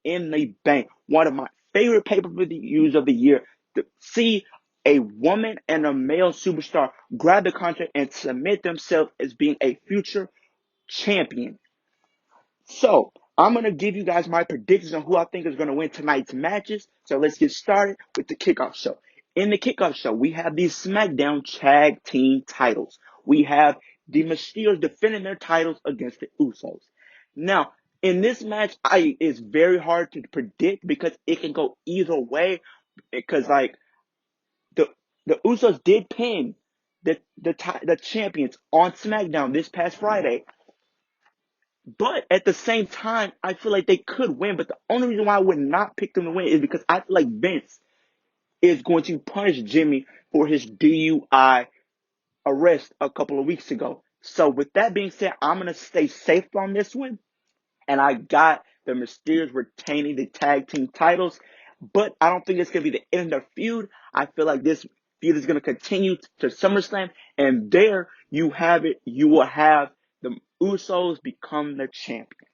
in the Bank, one of my favorite pay-per-views of the year, to see a woman and a male superstar grab the contract and submit themselves as being a future champion. So, I'm going to give you guys my predictions on who I think is going to win tonight's matches. So, let's get started with the kickoff show. In the kickoff show, we have the SmackDown Tag Team titles. We have the Mysterios defending their titles against the Usos. Now, in this match, it's very hard to predict because it can go either way. Because the the Usos did pin the champions on SmackDown this past Friday, but at the same time, I feel like they could win. But the only reason why I would not pick them to win is because I feel like Vince is going to punish Jimmy for his DUI arrest a couple of weeks ago. So with that being said, I'm going to stay safe on this one. And I got the Mysterios retaining the tag team titles. But I don't think it's going to be the end of the feud. I feel like this feud is going to continue to SummerSlam. And there you have it. You will have the Usos become the champions.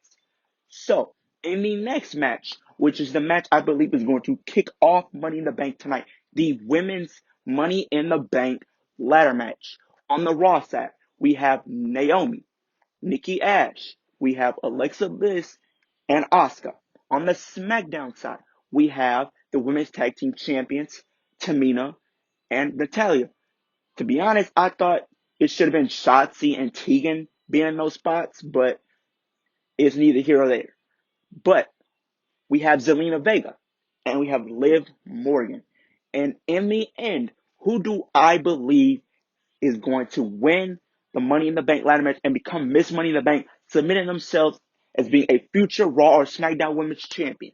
So, in the next match, which is the match I believe is going to kick off Money in the Bank tonight, the women's Money in the Bank ladder match. On the Raw side, we have Naomi, Nikki Ash, we have Alexa Bliss, and Asuka. On the SmackDown side, we have the women's tag team champions, Tamina and Natalia. To be honest, I thought it should have been Shotzi and Tegan being in those spots, but it's neither here or there. But we have Zelina Vega and we have Liv Morgan. And in the end, who do I believe is going to win the Money in the Bank ladder match and become Miss Money in the Bank, submitting themselves as being a future Raw or SmackDown Women's Champion?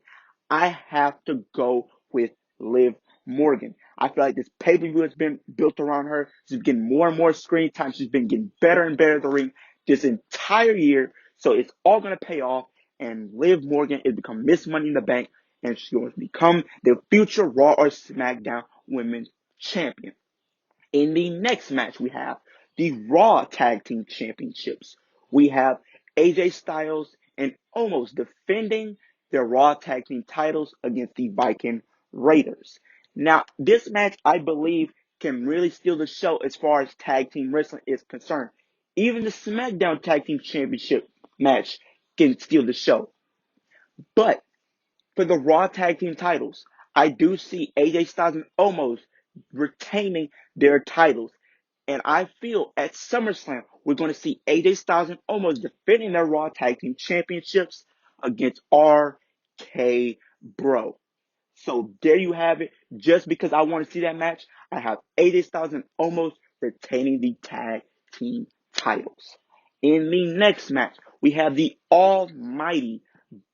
I have to go with Liv Morgan. I feel like this pay-per-view has been built around her. She's getting more and more screen time. She's been getting better and better at the ring this entire year. So it's all going to pay off. And Liv Morgan is become Miss Money in the Bank. And she's going to become the future Raw or SmackDown Women's Champion. In the next match, we have the Raw Tag Team Championships. We have AJ Styles and Omos defending their Raw Tag Team titles against the Viking Raiders. Now, this match, I believe, can really steal the show as far as tag team wrestling is concerned. Even the SmackDown Tag Team Championship match can steal the show. But for the Raw Tag Team titles, I do see AJ Styles and Omos retaining their titles. And I feel at SummerSlam, we're going to see AJ Styles and Omos defending their Raw Tag Team Championships against RK Bro. So there you have it. Just because I want to see that match, I have AJ Styles and Omos retaining the tag team titles. In the next match, we have the almighty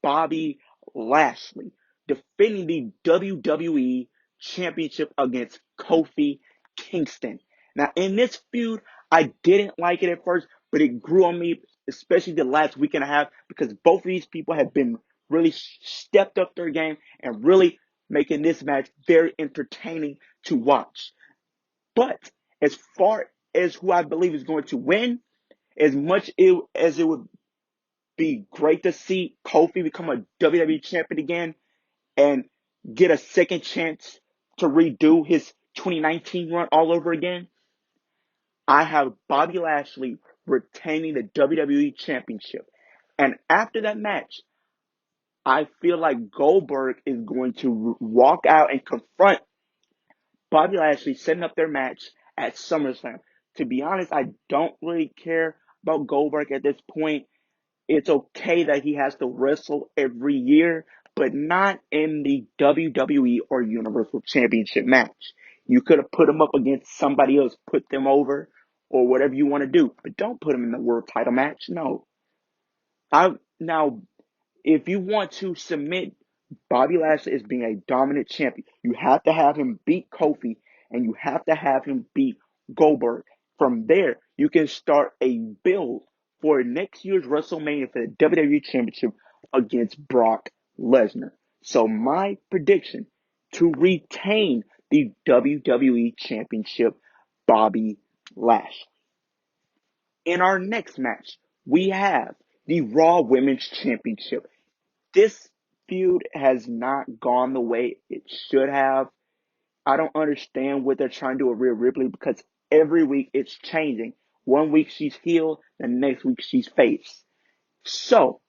Bobby Lashley defending the WWE Championship against Kofi Kingston. Now, in this feud, I didn't like it at first, but it grew on me, especially the last week and a half, because both of these people have been really stepped up their game and really making this match very entertaining to watch. But as far as who I believe is going to win, as much as it would be great to see Kofi become a WWE champion again and get a second chance to redo his 2019 run all over again, I have Bobby Lashley retaining the WWE Championship. And after that match, I feel like Goldberg is going to walk out and confront Bobby Lashley, setting up their match at SummerSlam. To be honest, I don't really care about Goldberg at this point. It's okay that he has to wrestle every year, but not in the WWE or Universal Championship match. You could have put him up against somebody else, put them over, or whatever you want to do, but don't put him in the world title match. No. Now, if you want to submit Bobby Lashley as being a dominant champion, you have to have him beat Kofi and you have to have him beat Goldberg. From there, you can start a build for next year's WrestleMania for the WWE Championship against Brock Lesnar. So my prediction to retain the WWE Championship, Bobby Lashley. In our next match, we have the Raw Women's Championship. This feud has not gone the way it should have. I don't understand what they're trying to do with Rhea Ripley because every week it's changing. One week she's heel, the next week she's face. So,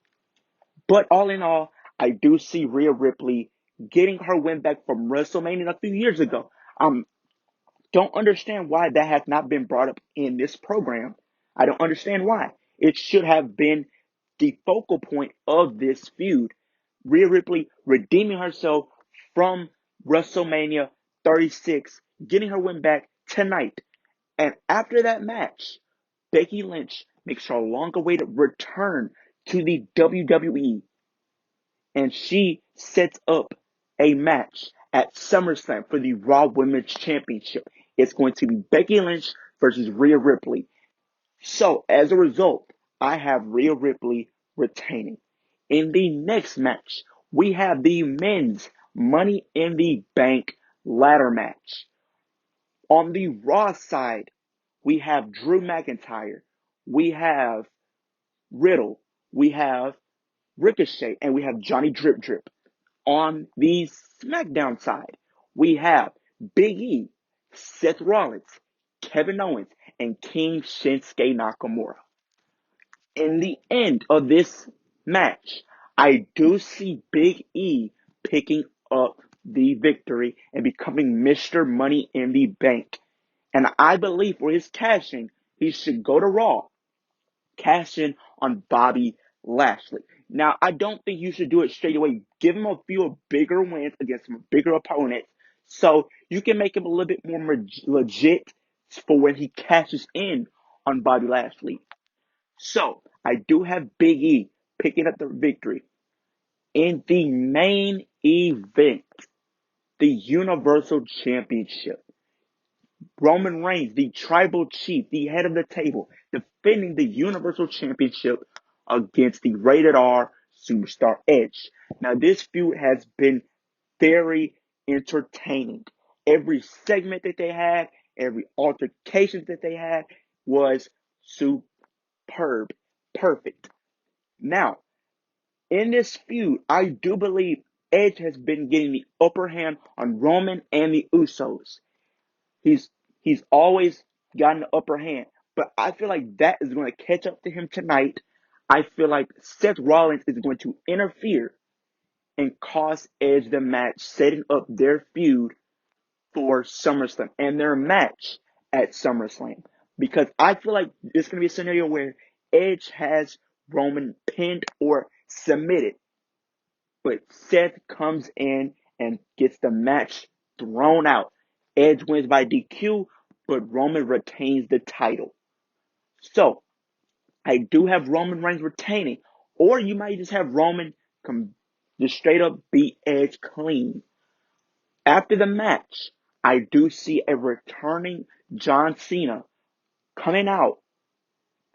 but all in all, I do see Rhea Ripley getting her win back from WrestleMania a few years ago. Don't understand why that has not been brought up in this program. I don't understand why. It should have been the focal point of this feud. Rhea Ripley redeeming herself from WrestleMania 36, getting her win back tonight. And after that match, Becky Lynch makes her long-awaited return to the WWE, and she sets up a match at SummerSlam for the Raw Women's Championship. It's going to be Becky Lynch versus Rhea Ripley. So, as a result, I have Rhea Ripley retaining. In the next match, we have the men's Money in the Bank ladder match. On the Raw side, we have Drew McIntyre, we have Riddle, we have Ricochet, and we have Johnny Drip Drip. On the SmackDown side, we have Big E, Seth Rollins, Kevin Owens, and King Shinsuke Nakamura. In the end of this match, I do see Big E picking up the victory and becoming Mr. Money in the Bank. And I believe for his cashing, he should go to Raw, cash in on Bobby Lashley. Now, I don't think you should do it straight away. Give him a few bigger wins against some bigger opponents so you can make him a little bit more legit for when he cashes in on Bobby Lashley. So, I do have Big E picking up the victory. In the main event, the Universal Championship, Roman Reigns, the tribal chief, the head of the table, defending the Universal Championship against the rated R superstar Edge. Now, this feud has been very entertaining. Every segment that they had, every altercation that they had was superb, perfect. Now, in this feud, I do believe Edge has been getting the upper hand on Roman and the Usos. He's he's always gotten the upper hand. But I feel like that is going to catch up to him tonight. I feel like Seth Rollins is going to interfere and cost Edge the match, setting up their feud for SummerSlam and their match at SummerSlam. Because I feel like it's going to be a scenario where Edge has Roman pinned or submitted, but Seth comes in and gets the match thrown out. Edge wins by DQ, but Roman retains the title. So, I do have Roman Reigns retaining, or you might just have Roman just straight up beat Edge clean. After the match, I do see a returning John Cena coming out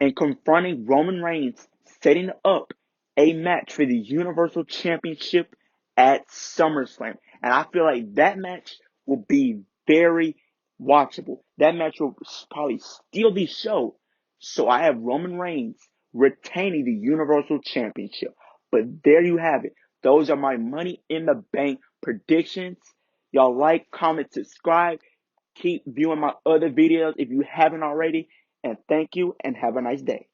and confronting Roman Reigns, setting up a match for the Universal Championship at SummerSlam. And I feel like that match will be very watchable. That match will probably steal the show. So I have Roman Reigns retaining the Universal Championship. But there you have it. Those are my Money in the Bank predictions. Y'all like, comment, subscribe. Keep viewing my other videos if you haven't already. And thank you and have a nice day.